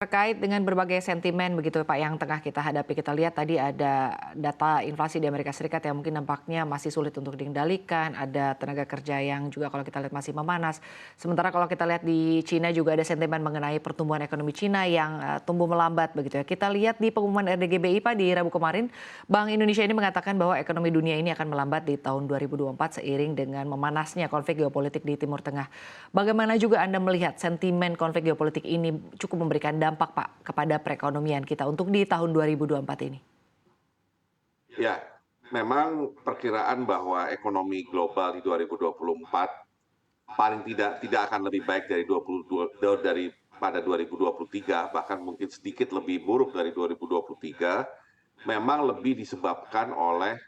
Terkait dengan berbagai sentimen begitu Pak yang tengah kita hadapi, kita lihat tadi ada data inflasi di Amerika Serikat yang mungkin nampaknya masih sulit untuk dikendalikan, ada tenaga kerja yang juga kalau kita lihat masih memanas. Sementara kalau kita lihat di Cina juga ada sentimen mengenai pertumbuhan ekonomi Cina yang tumbuh melambat begitu ya. Kita lihat di pengumuman RDGBI Pak di Rabu kemarin, Bank Indonesia ini mengatakan bahwa ekonomi dunia ini akan melambat di tahun 2024 seiring dengan memanasnya konflik geopolitik di Timur Tengah. Bagaimana juga Anda melihat sentimen konflik geopolitik ini cukup memberikan dampak Pak kepada perekonomian kita untuk di tahun 2024 ini? Ya, memang perkiraan bahwa ekonomi global di 2024 paling tidak akan lebih baik dari 22 daripada 2023, bahkan mungkin sedikit lebih buruk dari 2023, memang lebih disebabkan oleh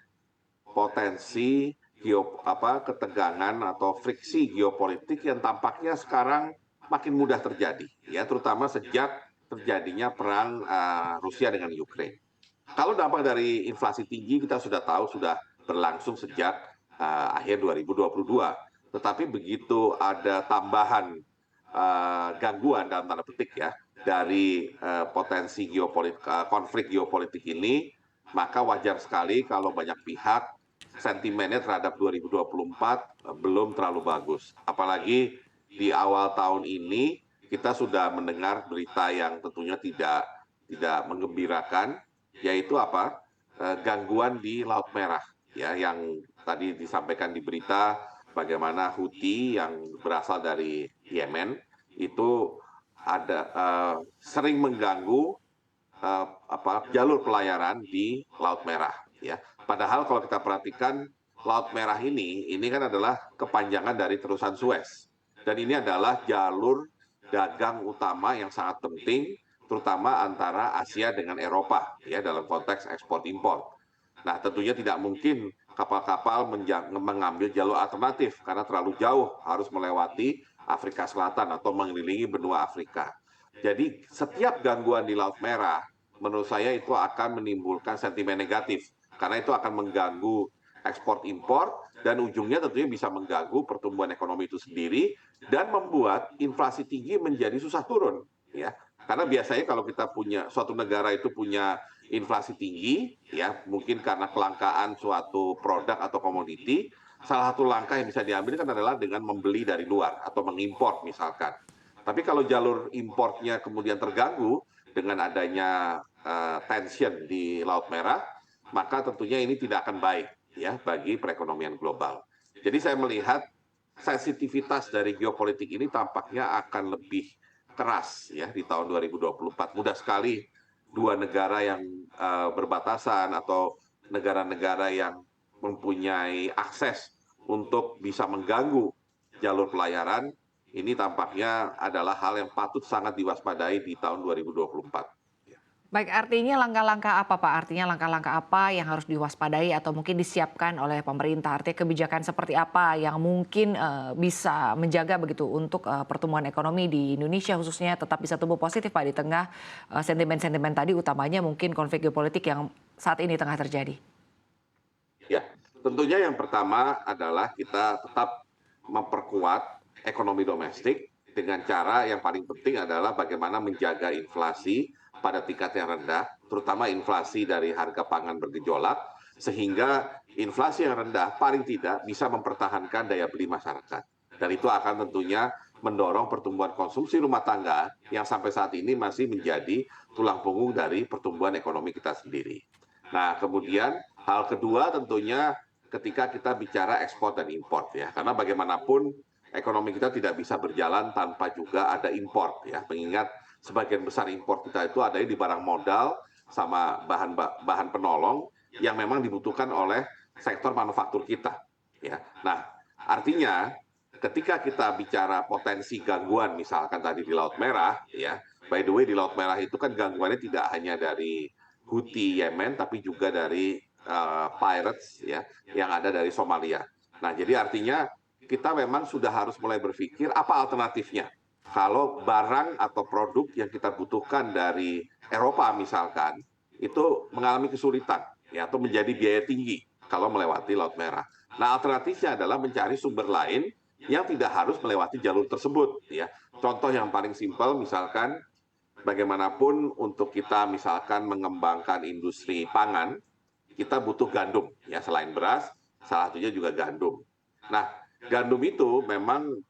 potensi ketegangan atau friksi geopolitik yang tampaknya sekarang makin mudah terjadi, ya, terutama sejak terjadinya perang Rusia dengan Ukraina. Kalau dampak dari inflasi tinggi kita sudah tahu sudah berlangsung sejak akhir 2022. Tetapi begitu ada tambahan gangguan dalam tanda petik ya dari potensi konflik geopolitik ini, maka wajar sekali kalau banyak pihak sentimennya terhadap 2024 belum terlalu bagus. Apalagi di awal tahun ini kita sudah mendengar berita yang tentunya tidak menggembirakan, yaitu gangguan di Laut Merah, ya, yang tadi disampaikan di berita bagaimana Houthi yang berasal dari Yemen itu sering mengganggu jalur pelayaran di Laut Merah, ya. Padahal kalau kita perhatikan Laut Merah ini kan adalah kepanjangan dari terusan Suez, dan ini adalah jalur dagang utama yang sangat penting, terutama antara Asia dengan Eropa, ya, dalam konteks ekspor impor. Nah, tentunya tidak mungkin kapal-kapal mengambil jalur alternatif karena terlalu jauh, harus melewati Afrika Selatan atau mengelilingi benua Afrika. Jadi setiap gangguan di Laut Merah menurut saya itu akan menimbulkan sentimen negatif karena itu akan mengganggu ekspor impor dan ujungnya tentunya bisa mengganggu pertumbuhan ekonomi itu sendiri dan membuat inflasi tinggi menjadi susah turun, ya. Karena biasanya kalau kita punya suatu negara itu punya inflasi tinggi, ya, mungkin karena kelangkaan suatu produk atau komoditi, salah satu langkah yang bisa diambil kan adalah dengan membeli dari luar atau mengimpor misalkan. Tapi kalau jalur importnya kemudian terganggu dengan adanya tension di Laut Merah, maka tentunya ini tidak akan baik, ya, bagi perekonomian global. Jadi saya melihat sensitivitas dari geopolitik ini tampaknya akan lebih keras ya di tahun 2024. Mudah sekali dua negara yang berbatasan atau negara-negara yang mempunyai akses untuk bisa mengganggu jalur pelayaran, ini tampaknya adalah hal yang patut sangat diwaspadai di tahun 2024. Baik, artinya langkah-langkah apa Pak? Artinya langkah-langkah apa yang harus diwaspadai atau mungkin disiapkan oleh pemerintah? Artinya kebijakan seperti apa yang mungkin bisa menjaga begitu untuk pertumbuhan ekonomi di Indonesia khususnya tetap bisa tumbuh positif Pak di tengah sentimen-sentimen tadi utamanya mungkin konflik geopolitik yang saat ini tengah terjadi. Ya, tentunya yang pertama adalah kita tetap memperkuat ekonomi domestik dengan cara yang paling penting adalah bagaimana menjaga inflasi pada tingkat yang rendah, terutama inflasi dari harga pangan bergejolak, sehingga inflasi yang rendah paling tidak bisa mempertahankan daya beli masyarakat. Dan itu akan tentunya mendorong pertumbuhan konsumsi rumah tangga yang sampai saat ini masih menjadi tulang punggung dari pertumbuhan ekonomi kita sendiri. Nah, kemudian hal kedua tentunya ketika kita bicara ekspor dan impor ya, karena bagaimanapun ekonomi kita tidak bisa berjalan tanpa juga ada impor ya, mengingat sebagian besar impor kita itu ada di barang modal sama bahan penolong yang memang dibutuhkan oleh sektor manufaktur kita ya. Nah, artinya ketika kita bicara potensi gangguan misalkan tadi di Laut Merah ya, by the way di Laut Merah itu kan gangguannya tidak hanya dari Houthi Yemen tapi juga dari pirates ya yang ada dari Somalia. Nah, jadi artinya kita memang sudah harus mulai berpikir apa alternatifnya. Kalau barang atau produk yang kita butuhkan dari Eropa misalkan itu mengalami kesulitan ya atau menjadi biaya tinggi kalau melewati Laut Merah. Nah, alternatifnya adalah mencari sumber lain yang tidak harus melewati jalur tersebut ya. Contoh yang paling simpel misalkan bagaimanapun untuk kita misalkan mengembangkan industri pangan, kita butuh gandum, ya selain beras, salah satunya juga gandum. Nah, gandum itu memang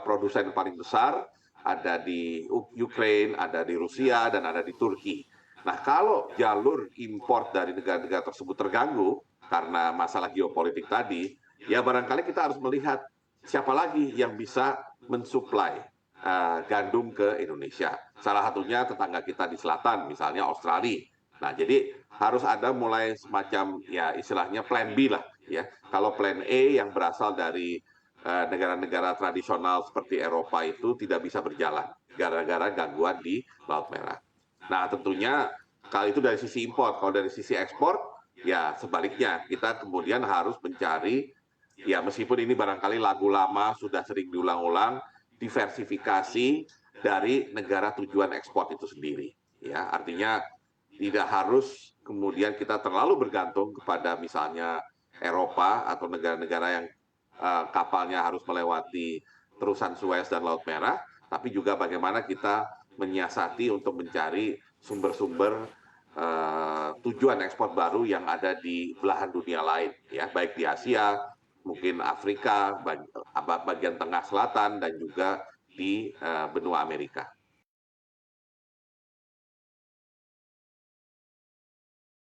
produsen paling besar ada di Ukraine, ada di Rusia, dan ada di Turki. Nah, kalau jalur impor dari negara-negara tersebut terganggu karena masalah geopolitik tadi, ya barangkali kita harus melihat siapa lagi yang bisa mensuplai gandum ke Indonesia. Salah satunya tetangga kita di selatan, misalnya Australia. Nah, jadi harus ada mulai semacam ya istilahnya plan B lah ya. Kalau plan E yang berasal dari negara-negara tradisional seperti Eropa itu tidak bisa berjalan gara-gara gangguan di Laut Merah. Nah, tentunya kalau itu dari sisi impor, kalau dari sisi ekspor ya sebaliknya kita kemudian harus mencari ya meskipun ini barangkali lagu lama sudah sering diulang-ulang diversifikasi dari negara tujuan ekspor itu sendiri ya artinya tidak harus kemudian kita terlalu bergantung kepada misalnya Eropa atau negara-negara yang kapalnya harus melewati terusan Suez dan Laut Merah, tapi juga bagaimana kita menyiasati untuk mencari sumber-sumber tujuan ekspor baru yang ada di belahan dunia lain, ya baik di Asia, mungkin Afrika, bagian tengah selatan, dan juga di benua Amerika.